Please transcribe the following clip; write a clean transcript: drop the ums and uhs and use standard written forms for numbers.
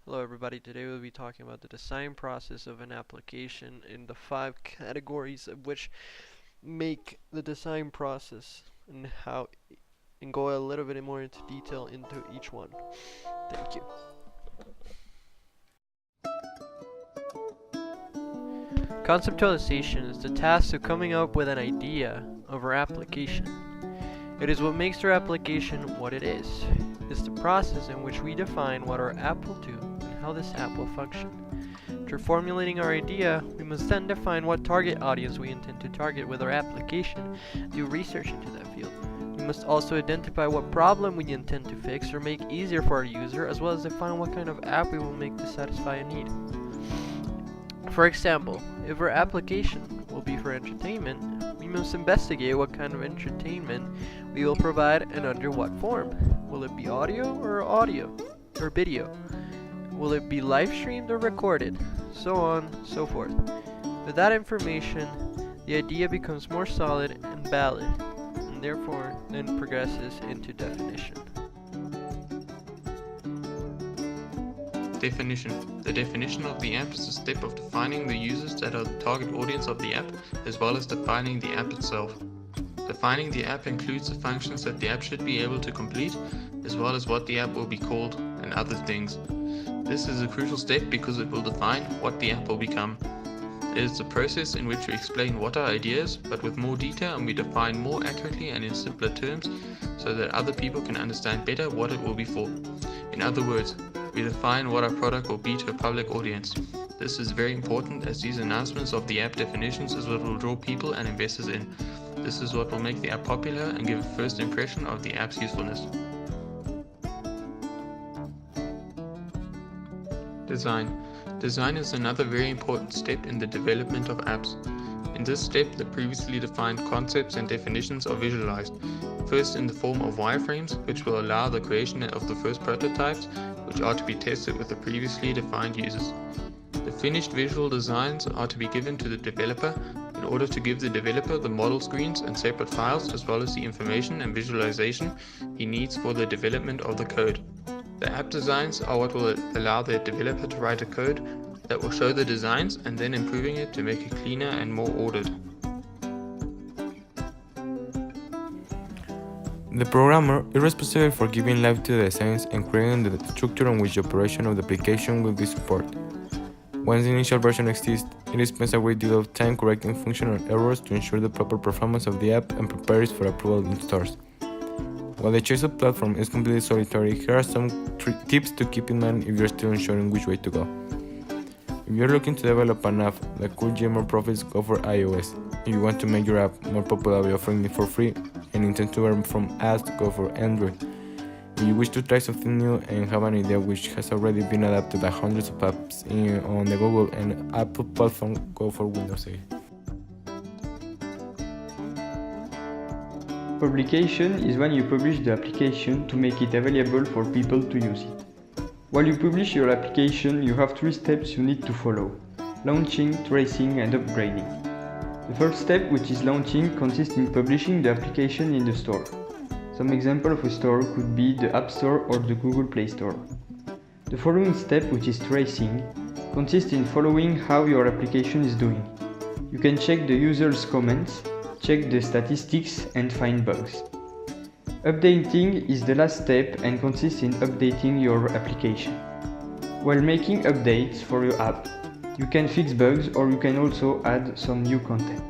Hello everybody, today we'll be talking about the design process of an application in the 5 categories of which make the design process and go a little bit more into detail into each one. Thank you. Conceptualization is the task of coming up with an idea of our application. It is what makes our application what it is. It's the process in which we define what our app will do and how this app will function. After formulating our idea, we must then define what target audience we intend to target with our application and do research into that field. We must also identify what problem we intend to fix or make easier for our user, as well as define what kind of app we will make to satisfy a need. For example, if our application will be for entertainment, we must investigate what kind of entertainment we will provide and under what form. Will it be audio or video? Will it be live streamed or recorded? So on, so forth. With that information, the idea becomes more solid and valid, and therefore then progresses into definition. Definition. The definition of the app is the step of defining the users that are the target audience of the app, as well as defining the app itself. Defining the app includes the functions that the app should be able to complete, as well as what the app will be called and other things. This is a crucial step because it will define what the app will become. It is the process in which we explain what our idea is, but with more detail, and we define more accurately and in simpler terms so that other people can understand better what it will be for. In other words, we define what our product will be to a public audience. This is very important, as these announcements of the app definitions is what will draw people and investors in. This is what will make the app popular and give a first impression of the app's usefulness. Design. Design is another very important step in the development of apps. In this step, the previously defined concepts and definitions are visualized, first in the form of wireframes, which will allow the creation of the first prototypes, which are to be tested with the previously defined users. The finished visual designs are to be given to the developer in order to give the developer the model screens and separate files, as well as the information and visualization he needs for the development of the code. The app designs are what will allow the developer to write a code that will show the designs and then improving it to make it cleaner and more ordered. The programmer is responsible for giving life to the designs and creating the structure on which the operation of the application will be supported. Once the initial version exists, it spends a great deal of time correcting functional errors to ensure the proper performance of the app and prepare it for approval in stores. While the choice of platform is completely solitary, here are some tips to keep in mind if you're still unsure in which way to go. If you're looking to develop an app that could generate more profits, go for iOS. If you want to make your app more popular by offering it for free and intend to earn from ads, go for Android. If you wish to try something new and have an idea which has already been adapted by hundreds of apps on the Google and Apple platform, go for Windows 8. Publication is when you publish the application to make it available for people to use it. While you publish your application, you have 3 steps you need to follow: launching, tracing, and upgrading. The first step, which is launching, consists in publishing the application in the store. Some example of a store could be the App Store or the Google Play Store. The following step, which is tracing, consists in following how your application is doing. You can check the user's comments, check the statistics, and find bugs. Updating is the last step and consists in updating your application. While making updates for your app, you can fix bugs or you can also add some new content.